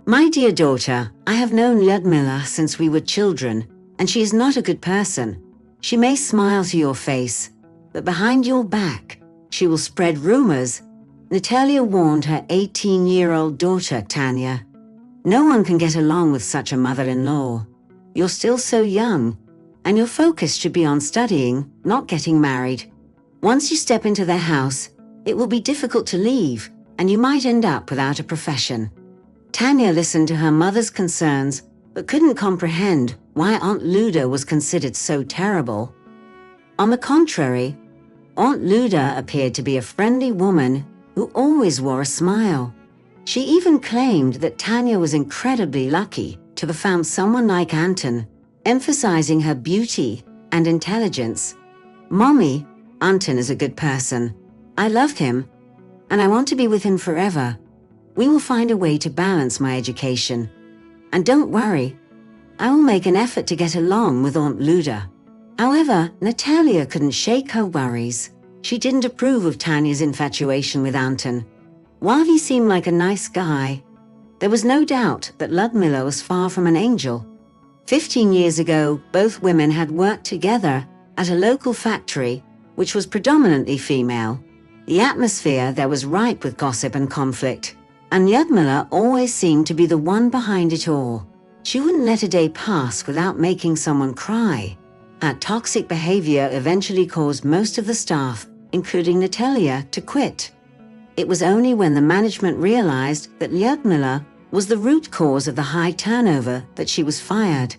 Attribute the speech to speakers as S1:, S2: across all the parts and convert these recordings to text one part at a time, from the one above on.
S1: My dear daughter, I have known Lyudmila since we were children, and she is not a good person. She may smile to your face, but behind your back, she will spread rumors. Natalia warned her 18-year-old daughter, Tanya. No one can get along with such a mother-in-law. You're still so young, and your focus should be on studying, not getting married. Once you step into their house, it will be difficult to leave, and you might end up without a profession. Tanya listened to her mother's concerns, but couldn't comprehend why Aunt Luda was considered so terrible. On the contrary, Aunt Luda appeared to be a friendly woman who always wore a smile. She even claimed that Tanya was incredibly lucky to have found someone like Anton, emphasizing her beauty and intelligence. Mommy, Anton is a good person. I love him, and I want to be with him forever. We will find a way to balance my education. And don't worry, I will make an effort to get along with Aunt Luda. However, Natalia couldn't shake her worries. She didn't approve of Tanya's infatuation with Anton. While he seemed like a nice guy, there was no doubt that Lyudmila was far from an angel. 15 years ago, both women had worked together at a local factory, which was predominantly female. The atmosphere there was ripe with gossip and conflict, and Lyudmila always seemed to be the one behind it all. She wouldn't let a day pass without making someone cry. Her toxic behavior eventually caused most of the staff, including Natalia, to quit. It was only when the management realized that Lyudmila was the root cause of the high turnover that she was fired.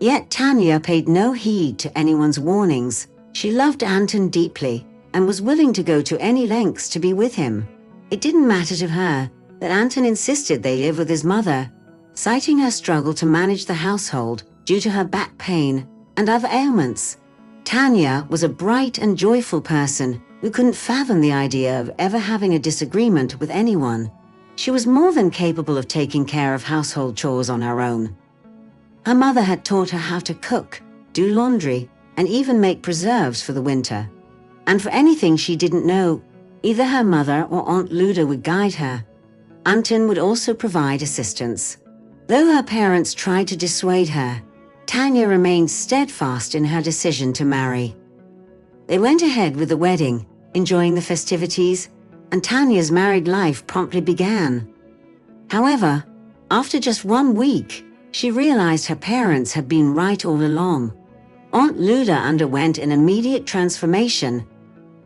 S1: Yet Tanya paid no heed to anyone's warnings. She loved Anton deeply and was willing to go to any lengths to be with him. It didn't matter to her that Anton insisted they live with his mother, citing her struggle to manage the household due to her back pain and other ailments. Tanya was a bright and joyful person who couldn't fathom the idea of ever having a disagreement with anyone. She was more than capable of taking care of household chores on her own. Her mother had taught her how to cook, do laundry, and even make preserves for the winter. And for anything she didn't know, either her mother or Aunt Luda would guide her. Anton would also provide assistance. Though her parents tried to dissuade her, Tanya remained steadfast in her decision to marry. They went ahead with the wedding, enjoying the festivities, and Tanya's married life promptly began. However, after just 1 week, she realized her parents had been right all along. Aunt Luda underwent an immediate transformation,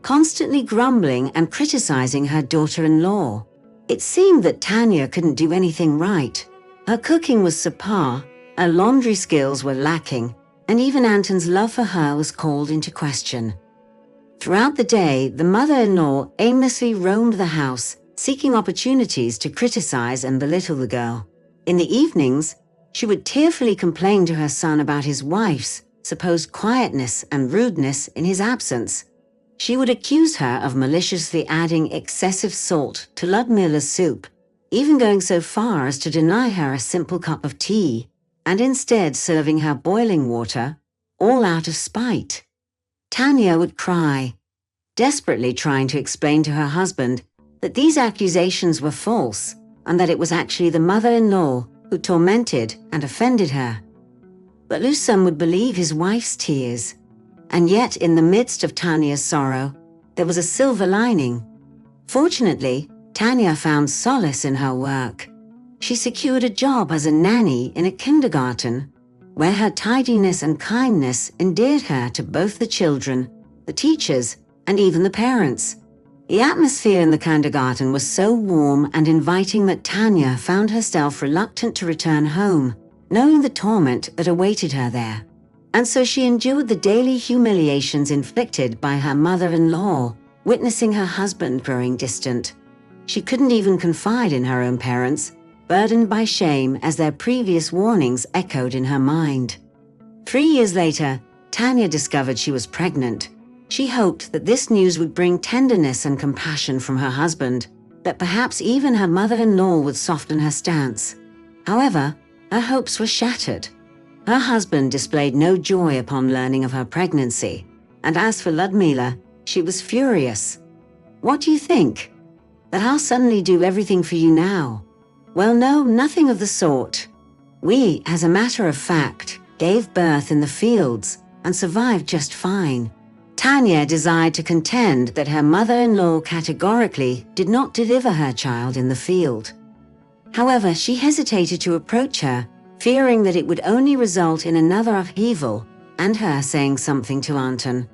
S1: constantly grumbling and criticizing her daughter-in-law. It seemed that Tanya couldn't do anything right. Her cooking was subpar, her laundry skills were lacking, and even Anton's love for her was called into question. Throughout the day, the mother-in-law aimlessly roamed the house, seeking opportunities to criticize and belittle the girl. In the evenings, she would tearfully complain to her son about his wife's supposed quietness and rudeness in his absence. She would accuse her of maliciously adding excessive salt to Lyudmila's soup, even going so far as to deny her a simple cup of tea, and instead serving her boiling water, all out of spite. Tanya would cry, desperately trying to explain to her husband that these accusations were false and that it was actually the mother-in-law who tormented and offended her. But Lusum would believe his wife's tears, and yet in the midst of Tanya's sorrow, there was a silver lining. Fortunately, Tanya found solace in her work. She secured a job as a nanny in a kindergarten, where her tidiness and kindness endeared her to both the children, the teachers, and even the parents. The atmosphere in the kindergarten was so warm and inviting that Tanya found herself reluctant to return home, knowing the torment that awaited her there. And so she endured the daily humiliations inflicted by her mother-in-law, witnessing her husband growing distant. She couldn't even confide in her own parents, burdened by shame as their previous warnings echoed in her mind. 3 years later, Tanya discovered she was pregnant. She hoped that this news would bring tenderness and compassion from her husband, that perhaps even her mother-in-law would soften her stance. However, her hopes were shattered. Her husband displayed no joy upon learning of her pregnancy, and as for Lyudmila, she was furious. "What do you think? That I'll suddenly do everything for you now? Well, no, nothing of the sort. We, as a matter of fact, gave birth in the fields and survived just fine. Tanya desired to contend that her mother-in-law categorically did not deliver her child in the field. However, she hesitated to approach her, fearing that it would only result in another upheaval and her saying something to Anton.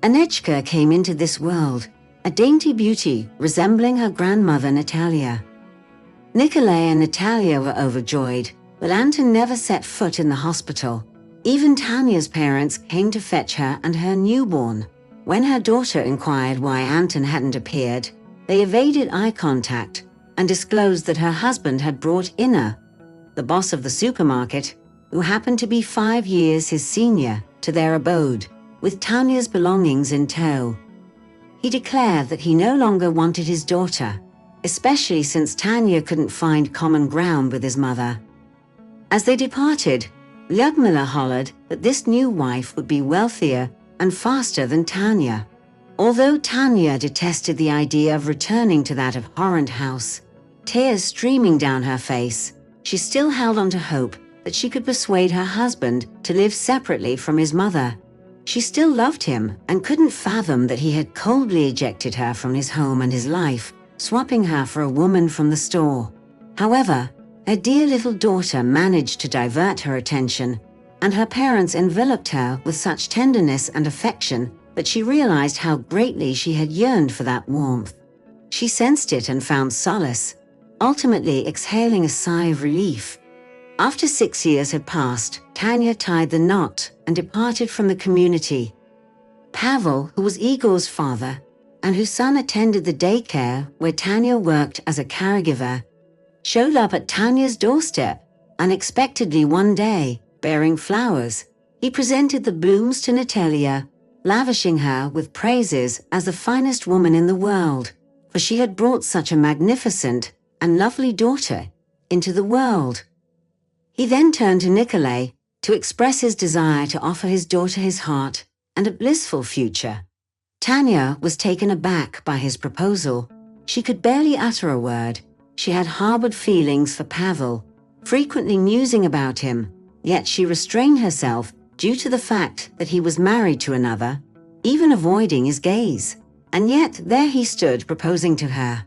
S1: Anechka came into this world, a dainty beauty resembling her grandmother Natalia. Nikolay and Natalia were overjoyed, but Anton never set foot in the hospital. Even Tanya's parents came to fetch her and her newborn. When her daughter inquired why Anton hadn't appeared, they evaded eye contact and disclosed that her husband had brought Inna, the boss of the supermarket, who happened to be 5 years his senior, to their abode, with Tanya's belongings in tow. He declared that he no longer wanted his daughter, especially since Tanya couldn't find common ground with his mother. As they departed, Lyudmila hollered that this new wife would be wealthier and faster than Tanya. Although Tanya detested the idea of returning to that abhorrent house, tears streaming down her face, she still held on to hope that she could persuade her husband to live separately from his mother. She still loved him and couldn't fathom that he had coldly ejected her from his home and his life, swapping her for a woman from the store. However, her dear little daughter managed to divert her attention, and her parents enveloped her with such tenderness and affection that she realized how greatly she had yearned for that warmth. She sensed it and found solace, ultimately exhaling a sigh of relief. After 6 years had passed, Tanya tied the knot and departed from the community. Pavel, who was Igor's father, and whose son attended the daycare where Tanya worked as a caregiver, showed up at Tanya's doorstep unexpectedly one day, bearing flowers. He presented the blooms to Natalia, lavishing her with praises as the finest woman in the world, for she had brought such a magnificent and lovely daughter into the world. He then turned to Nikolay to express his desire to offer his daughter his heart and a blissful future. Tanya was taken aback by his proposal. She could barely utter a word. She had harbored feelings for Pavel, frequently musing about him, yet she restrained herself due to the fact that he was married to another, even avoiding his gaze. And yet there he stood proposing to her.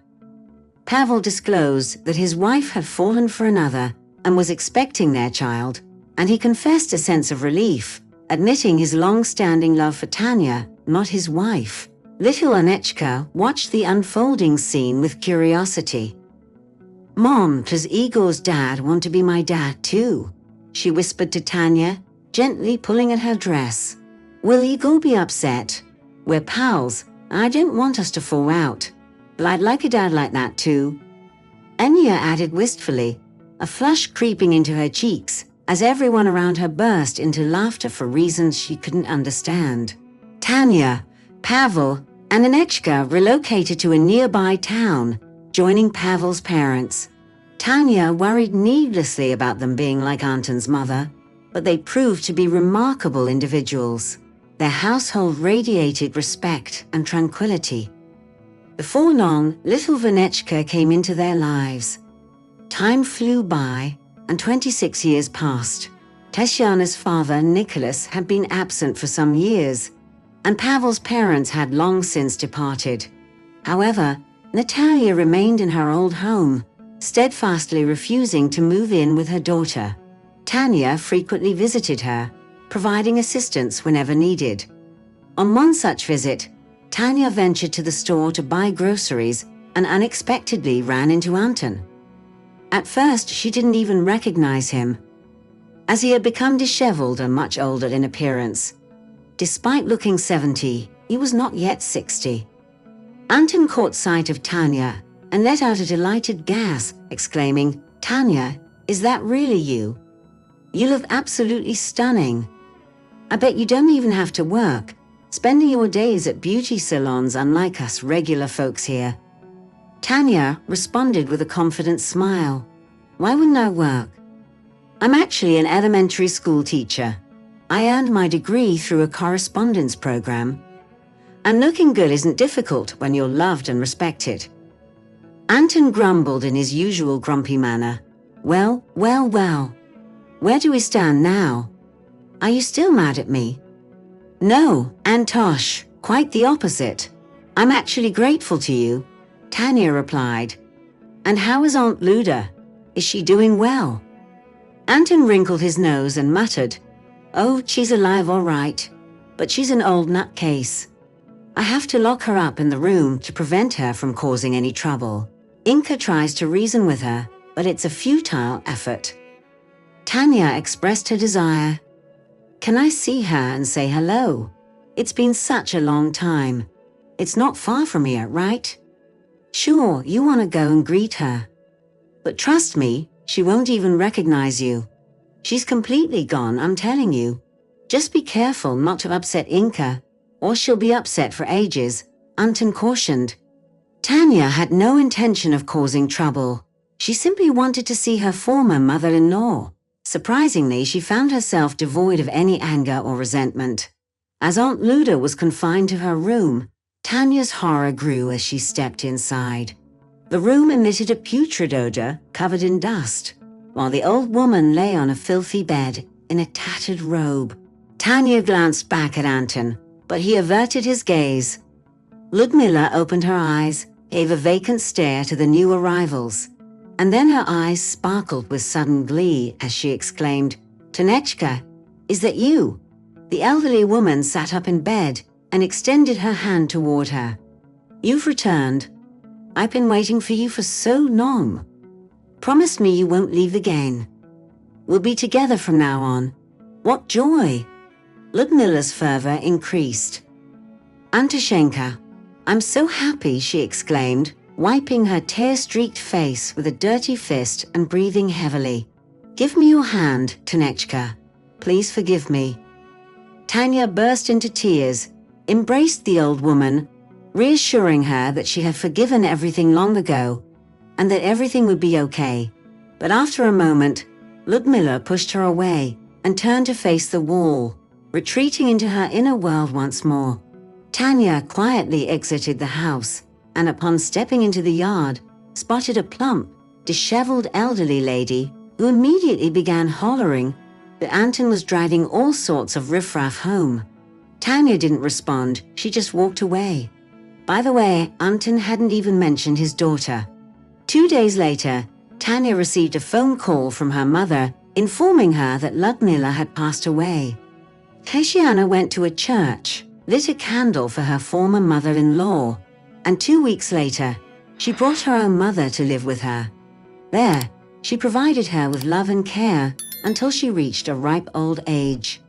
S1: Pavel disclosed that his wife had fallen for another and was expecting their child, and he confessed a sense of relief, admitting his long-standing love for Tanya, not his wife. Little Anechka watched the unfolding scene with curiosity. "Mom, does Igor's dad want to be my dad too?" she whispered to Tanya, gently pulling at her dress. "Will Igor be upset? We're pals, and I don't want us to fall out, but I'd like a dad like that too." Anya added wistfully, a flush creeping into her cheeks as everyone around her burst into laughter for reasons she couldn't understand. Tanya, Pavel, and Anechka relocated to a nearby town, joining Pavel's parents. Tanya worried needlessly about them being like Anton's mother, but they proved to be remarkable individuals. Their household radiated respect and tranquility. Before long, little Vanechka came into their lives. Time flew by, and 26 years passed. Tatiana's father, Nicholas, had been absent for some years, and Pavel's parents had long since departed. However, Natalia remained in her old home, steadfastly refusing to move in with her daughter. Tanya frequently visited her, providing assistance whenever needed. On one such visit, Tanya ventured to the store to buy groceries and unexpectedly ran into Anton. At first, she didn't even recognize him, as he had become disheveled and much older in appearance. Despite looking 70, he was not yet 60. Anton caught sight of Tanya and let out a delighted gasp, exclaiming, "Tanya, is that really you? You look absolutely stunning. I bet you don't even have to work, spending your days at beauty salons unlike us regular folks here." Tanya responded with a confident smile. "Why wouldn't I work? I'm actually an elementary school teacher. I earned my degree through a correspondence program. And looking good isn't difficult when you're loved and respected." Anton Anton grumbled in his usual grumpy manner. Well, well, well. Where do we stand now? Are you still mad at me? No, Antosh, quite the opposite. I'm actually grateful to you, Tanya replied. And how is Aunt Luda? Is she doing well? Anton wrinkled his nose and muttered, Oh, she's alive all right, but she's an old nutcase. I have to lock her up in the room to prevent her from causing any trouble. Inka tries to reason with her, but it's a futile effort. Tanya expressed her desire. Can I see her and say hello? It's been such a long time. It's not far from here, right? Sure, you want to go and greet her. But trust me, she won't even recognize you. She's completely gone, I'm telling you. Just be careful not to upset Inka, or she'll be upset for ages, Anton cautioned. Tanya had no intention of causing trouble. She simply wanted to see her former mother-in-law. Surprisingly, she found herself devoid of any anger or resentment. As Aunt Luda was confined to her room, Tanya's horror grew as she stepped inside. The room emitted a putrid odor covered in dust, while the old woman lay on a filthy bed in a tattered robe. Tanya glanced back at Anton, but he averted his gaze. Ludmila opened her eyes, gave a vacant stare to the new arrivals, and then her eyes sparkled with sudden glee as she exclaimed, Tanechka, is that you? The elderly woman sat up in bed and extended her hand toward her. You've returned. I've been waiting for you for so long. Promise me you won't leave again. We'll be together from now on. What joy! Ludmila's fervor increased. Antashenka, I'm so happy, she exclaimed, wiping her tear-streaked face with a dirty fist and breathing heavily. Give me your hand, Tanechka. Please forgive me. Tanya burst into tears, embraced the old woman, reassuring her that she had forgiven everything long ago and that everything would be okay. But after a moment, Ludmila pushed her away and turned to face the wall, retreating into her inner world once more. Tanya quietly exited the house and upon stepping into the yard, spotted a plump, disheveled elderly lady who immediately began hollering that Anton was driving all sorts of riffraff home. Tanya didn't respond, she just walked away. By the way, Anton hadn't even mentioned his daughter. 2 days later, Tanya received a phone call from her mother informing her that Ludmila had passed away. Kashiana went to a church, lit a candle for her former mother-in-law, and 2 weeks later, she brought her own mother to live with her. There, she provided her with love and care until she reached a ripe old age.